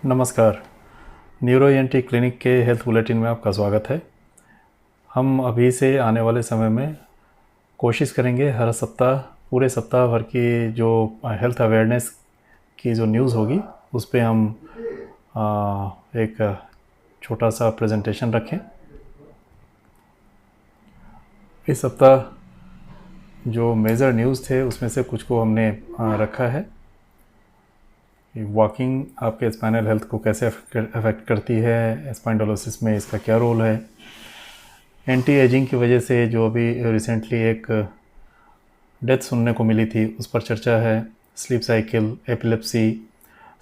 नमस्कार। Neuro ENT clinic के health bulletin में आपका स्वागत है। हम अभी से आने वाले समय में कोशिश करेंगे हर सप्ताह पूरे सप्ताह भर की जो हेल्थ अवेयरनेस की जो न्यूज़ होगी उस पे हम एक छोटा सा प्रेजेंटेशन रखें। इस सप्ताह जो मेजर न्यूज़ थे उसमें से कुछ को हमने रखा है। वॉकिंग आपके स्पाइनल हेल्थ को कैसे अफेक्ट करती है, स्पाइंडोलोसिस में इसका क्या रोल है, एंटी एजिंग की वजह से जो अभी रिसेंटली एक डेथ सुनने को मिली थी उस पर चर्चा है, sleep cycle, epilepsy,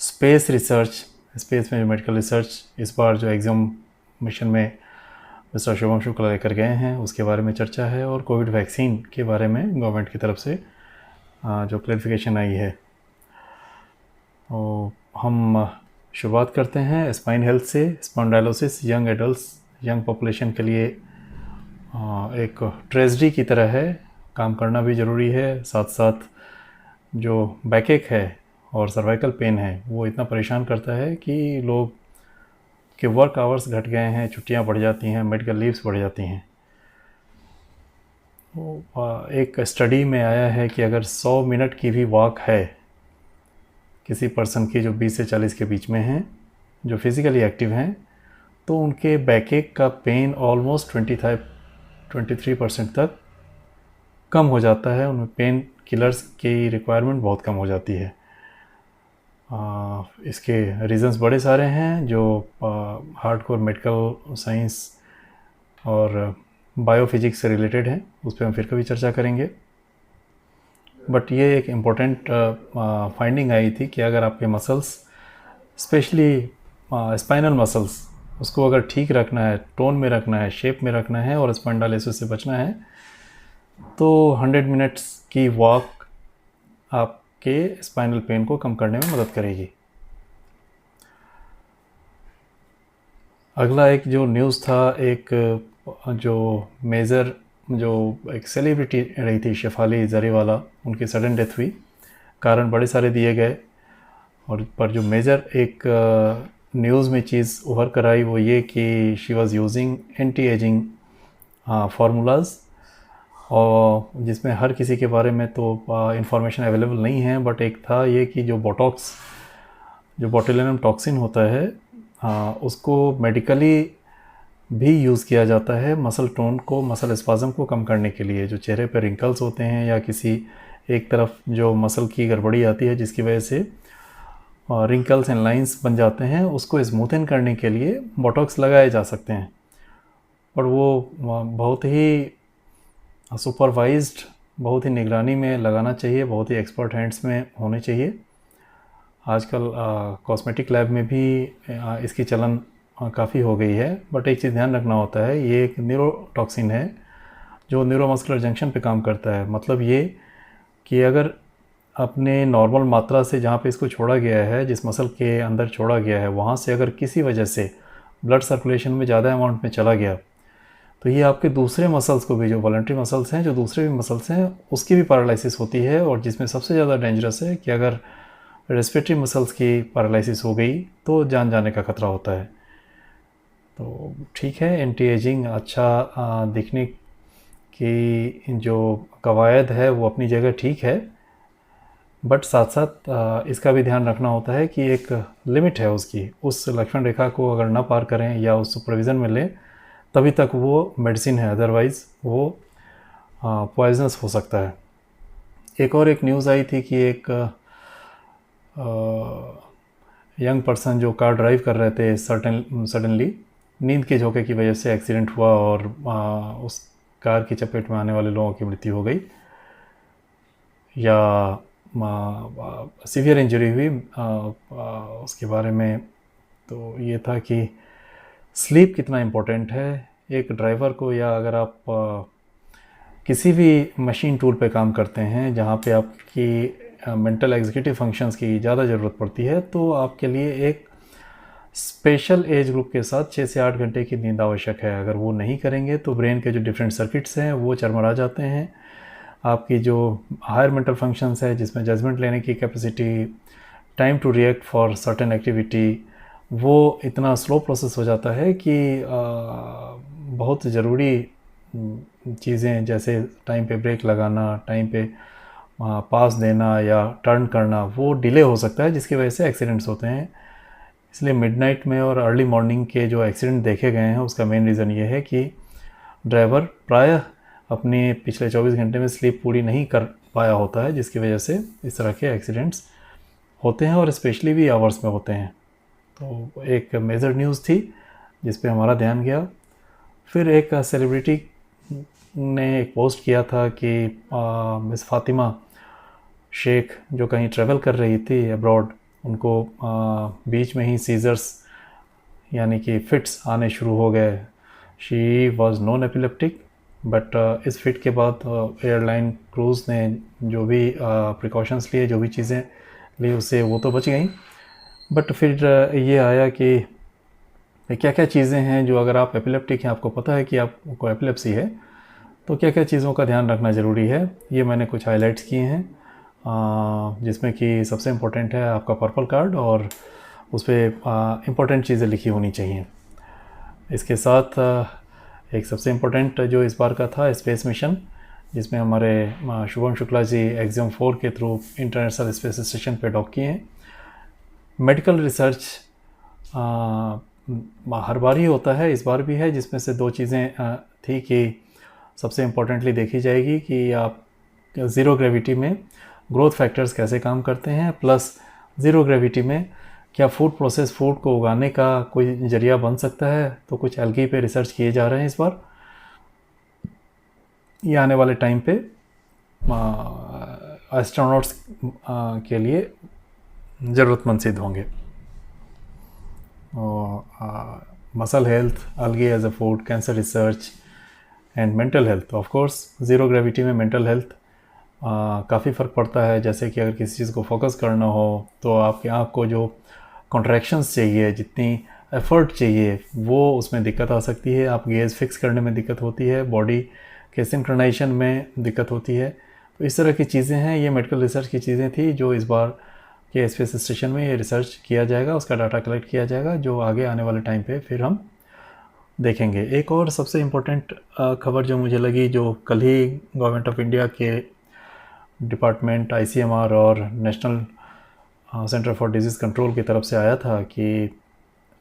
space research, space में जो मेडिकल रिसर्च इस बार जो एग्जाम मिशन में मिस्टर शुभम शुक्ला लेकर गए हैं उसके बारे में चर्चा है, और कोविड वैक्सीन के बारे में गवर्नमेंट की तरफ से जो क्लैरिफिकेशन आई है। तो हम शुरुआत करते हैं स्पाइन हेल्थ से। Spondylosis young adults, young population के लिए एक ट्रेजेडी की तरह है, काम करना भी ज़रूरी है। साथ साथ जो बैकएक है और सर्वाइकल पेन है वो इतना परेशान करता है कि लोग के वर्क आवर्स घट गए हैं, छुट्टियां बढ़ जाती हैं, मेडिकल लीव्स बढ़ जाती हैं। तो एक स्टडी में आया है कि अगर 100 मिनट की भी वॉक है किसी पर्सन की जो 20 से 40 के बीच में हैं, जो फिज़िकली एक्टिव हैं, तो उनके बैकएक का पेन ऑलमोस्ट 23% तक कम हो जाता है। उनमें पेन किलर्स की रिक्वायरमेंट बहुत कम हो जाती है। इसके रीज़न्स बड़े सारे हैं जो हार्डकोर मेडिकल साइंस और बायोफिजिक्स से रिलेटेड हैं, उस पर हम फिर कभी चर्चा करेंगे। बट ये एक इम्पोर्टेंट फाइंडिंग आई थी कि अगर आपके मसल्स, स्पेशली स्पाइनल मसल्स, उसको अगर ठीक रखना है, टोन में रखना है, शेप में रखना है और स्पॉन्डाइलोसिस से बचना है, तो 100 मिनट्स की वॉक आपके स्पाइनल पेन को कम करने में मदद करेगी। अगला एक जो न्यूज़ था, एक जो मेजर जो एक सेलिब्रिटी रही थी शेफाली जरीवाला, उनकी सडन डेथ हुई। कारण बड़े सारे दिए गए, और पर जो मेजर एक न्यूज़ में चीज़ उभर कर आई वो ये कि she was using anti ageing formulas, और जिसमें हर किसी के बारे में तो इंफॉर्मेशन अवेलेबल नहीं है। बट एक था ये कि जो बोटॉक्स, जो बोtulinum टॉक्सिन होता है, उसको मेडिकली भी यूज़ किया जाता है मसल टोन को, मसल स्पाज़म को कम करने के लिए। जो चेहरे पर रिंकल्स होते हैं या किसी एक तरफ जो मसल की गड़बड़ी आती है जिसकी वजह से रिंकल्स एंड लाइंस बन जाते हैं, उसको स्मूथन करने के लिए बोटॉक्स लगाए जा सकते हैं। और वो बहुत ही सुपरवाइज्ड, बहुत ही निगरानी में लगाना चाहिए, बहुत ही एक्सपर्ट हैंड्स में होने चाहिए। आजकल कॉस्मेटिक लैब में भी इसकी चलन काफ़ी हो गई है। बट एक चीज़ ध्यान रखना होता है, ये एक न्यूरोटॉक्सिन है जो न्यूरोमस्कुलर जंक्शन पे काम करता है। मतलब ये कि अगर अपने नॉर्मल मात्रा से जहाँ पे इसको छोड़ा गया है, जिस मसल के अंदर छोड़ा गया है, वहाँ से अगर किसी वजह से ब्लड सर्कुलेशन में ज़्यादा अमाउंट में चला गया, तो ये आपके दूसरे मसल्स को भी, जो वॉलंटरी मसल्स हैं, जो दूसरे भी मसल्स हैं, उसकी भी पैरालिसिस होती है। और जिसमें सबसे ज़्यादा डेंजरस है कि अगर रेस्पिरेटरी मसल्स की पैरालिसिस हो गई तो जान जाने का खतरा होता है। तो ठीक है, एंटी एजिंग अच्छा दिखने की जो कवायद है वो अपनी जगह ठीक है, बट साथ साथ इसका भी ध्यान रखना होता है कि एक लिमिट है उसकी। उस लक्ष्मण रेखा को अगर ना पार करें या उस सुपरविज़न में लें तभी तक वो मेडिसिन है, अदरवाइज़ वो पॉइजनस हो सकता है। एक और एक न्यूज़ आई थी कि एक यंग पर्सन जो कार ड्राइव कर रहे थे, सडनली नींद के झोंके की वजह से एक्सीडेंट हुआ और उस कार की चपेट में आने वाले लोगों की मृत्यु हो गई या सीवियर इंजरी हुई। उसके बारे में तो ये था कि स्लीप कितना इम्पोर्टेंट है एक ड्राइवर को, या अगर आप किसी भी मशीन टूल पे काम करते हैं जहाँ पे आपकी मेंटल एग्जीक्यूटिव फंक्शंस की ज़्यादा ज़रूरत पड़ती है, तो आपके लिए एक स्पेशल एज ग्रुप के साथ 6 से 8 घंटे की नींद आवश्यक है। अगर वो नहीं करेंगे तो ब्रेन के जो डिफरेंट सर्किट्स हैं वो चरमरा जाते हैं। आपकी जो हायर मेंटल फंक्शंस है, जिसमें जजमेंट लेने की capacity, time to react for certain activity, वो इतना स्लो प्रोसेस हो जाता है कि बहुत ज़रूरी चीज़ें जैसे टाइम पे ब्रेक लगाना, टाइम पे पास देना या टर्न करना, वो डिले हो सकता है, जिसकी वजह से एक्सीडेंट्स होते हैं। इसलिए मिडनाइट में और अर्ली मॉर्निंग के जो एक्सीडेंट देखे गए हैं, उसका मेन रीज़न ये है कि ड्राइवर प्रायः अपने पिछले 24 घंटे में स्लीप पूरी नहीं कर पाया होता है, जिसकी वजह से इस तरह के एक्सीडेंट्स होते हैं और स्पेशली भी आवर्स में होते हैं। तो एक मेजर न्यूज़ थी जिस पे हमारा ध्यान गया। फिर एक सेलिब्रिटी ने एक पोस्ट किया था कि मिस फ़ातिमा शेख जो कहीं ट्रैवल कर रही थी अब्रॉड, उनको बीच में ही सीजर्स यानी कि फिट्स आने शुरू हो गए। She was non epileptic, but इस फिट के बाद एयरलाइन क्रूज़ ने जो भी प्रिकॉशंस लिए, जो भी चीज़ें ली, उससे वो तो बच गई। बट फिर ये आया कि क्या क्या चीज़ें हैं जो अगर आप एपिलेप्टिक हैं, आपको पता है कि आपको एपिलेप्सी है, तो क्या क्या चीज़ों का ध्यान रखना ज़रूरी है। ये मैंने कुछ हाइलाइट्स किए हैं, जिसमें कि सबसे इम्पोर्टेंट है आपका पर्पल कार्ड, और उस पर इम्पोर्टेंट चीज़ें लिखी होनी चाहिए। इसके साथ एक सबसे इम्पोर्टेंट जो इस बार का था स्पेस मिशन, जिसमें हमारे शुभम शुक्ला जी एक्सियम 4 के थ्रू इंटरनेशनल स्पेस स्टेशन पे डॉक किए हैं। मेडिकल रिसर्च हर बार ही होता है, इस बार भी है, जिसमें से दो चीज़ें थी कि सबसे इम्पोर्टेंटली देखी जाएगी कि आप ज़ीरो ग्रेविटी में ग्रोथ फैक्टर्स कैसे काम करते हैं, प्लस ज़ीरो ग्रेविटी में क्या फूड प्रोसेस फूड को उगाने का कोई ज़रिया बन सकता है। तो कुछ एल्गी पे रिसर्च किए जा रहे हैं इस बार। ये आने वाले टाइम पे एस्ट्रोनॉट्स के लिए ज़रूरतमंद सिद्ध होंगे। Muscle health, algae as a food, cancer research and mental health. Of course zero gravity में मेंटल हेल्थ काफ़ी फ़र्क पड़ता है। जैसे कि अगर किसी चीज़ को फोकस करना हो तो आपकी आँख को जो कॉन्ट्रैक्शंस चाहिए, जितनी एफर्ट चाहिए, वो उसमें दिक्कत आ सकती है। आप गेज़ फिक्स करने में दिक्कत होती है, बॉडी के सिंक्रोनाइजेशन में दिक्कत होती है। तो इस तरह की चीज़ें हैं, ये मेडिकल रिसर्च की चीज़ें थी जो इस बार के स्पेस स्टेशन में ये रिसर्च किया जाएगा, उसका डाटा कलेक्ट किया जाएगा, जो आगे आने वाले टाइम पे फिर हम देखेंगे। एक और सबसे इम्पोर्टेंट खबर जो मुझे लगी, जो कल ही गवर्नमेंट ऑफ इंडिया के डिपार्टमेंट ICMR और national centre for disease control की तरफ से आया था कि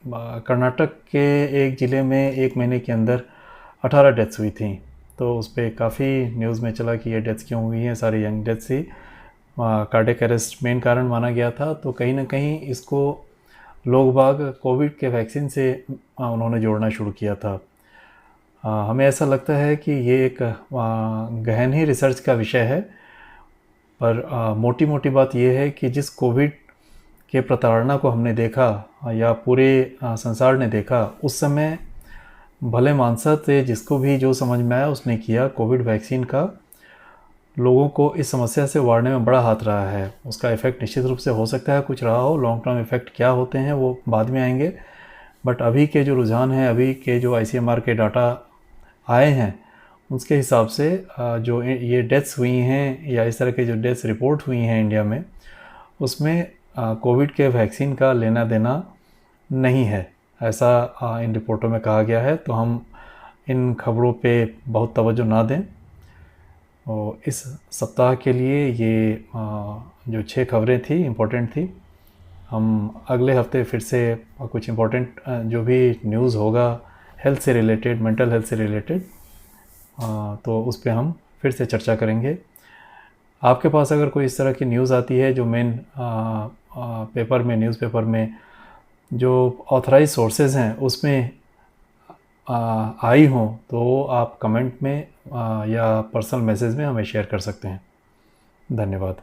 कर्नाटक के एक ज़िले में एक महीने के अंदर 18 डेथ्स हुई थी। तो उस पर काफ़ी न्यूज़ में चला कि ये डेथ्स क्यों हुई हैं, सारी यंग डेथ्स थी। कार्डियक अरेस्ट मेन कारण माना गया था। तो कहीं ना कहीं इसको लोग बाग कोविड के वैक्सीन से उन्होंने जोड़ना शुरू किया था। हमें ऐसा लगता है कि ये एक गहन ही रिसर्च का विषय है, पर मोटी मोटी बात यह है कि जिस कोविड के प्रताड़ना को हमने देखा या पूरे संसार ने देखा, उस समय भले मानसा थे, जिसको भी जो समझ में आया उसने किया। कोविड वैक्सीन का लोगों को इस समस्या से उबारने में बड़ा हाथ रहा है। उसका इफ़ेक्ट निश्चित रूप से हो सकता है कुछ रहा हो, लॉन्ग टर्म इफ़ेक्ट क्या होते हैं वो बाद में आएंगे। बट अभी के जो रुझान हैं, अभी के जो ICMR के डाटा आए हैं, उसके हिसाब से जो ये डेथ्स हुई हैं या इस तरह के जो डेथ्स रिपोर्ट हुई हैं इंडिया में, उसमें कोविड के वैक्सीन का लेना देना नहीं है, ऐसा इन रिपोर्टों में कहा गया है। तो हम इन खबरों पे बहुत तवज्जो ना दें। और इस सप्ताह के लिए ये जो 6 खबरें थी, इम्पोर्टेंट थी। हम अगले हफ्ते फिर से कुछ इम्पोर्टेंट जो भी न्यूज़ होगा हेल्थ से रिलेटेड, मेंटल हेल्थ से रिलेटेड, तो उस पर हम फिर से चर्चा करेंगे। आपके पास अगर कोई इस तरह की न्यूज़ आती है जो मेन पेपर में, न्यूज़पेपर में जो ऑथराइज सोर्सेज हैं उसमें आई हों, तो आप कमेंट में या पर्सनल मैसेज में हमें शेयर कर सकते हैं। धन्यवाद।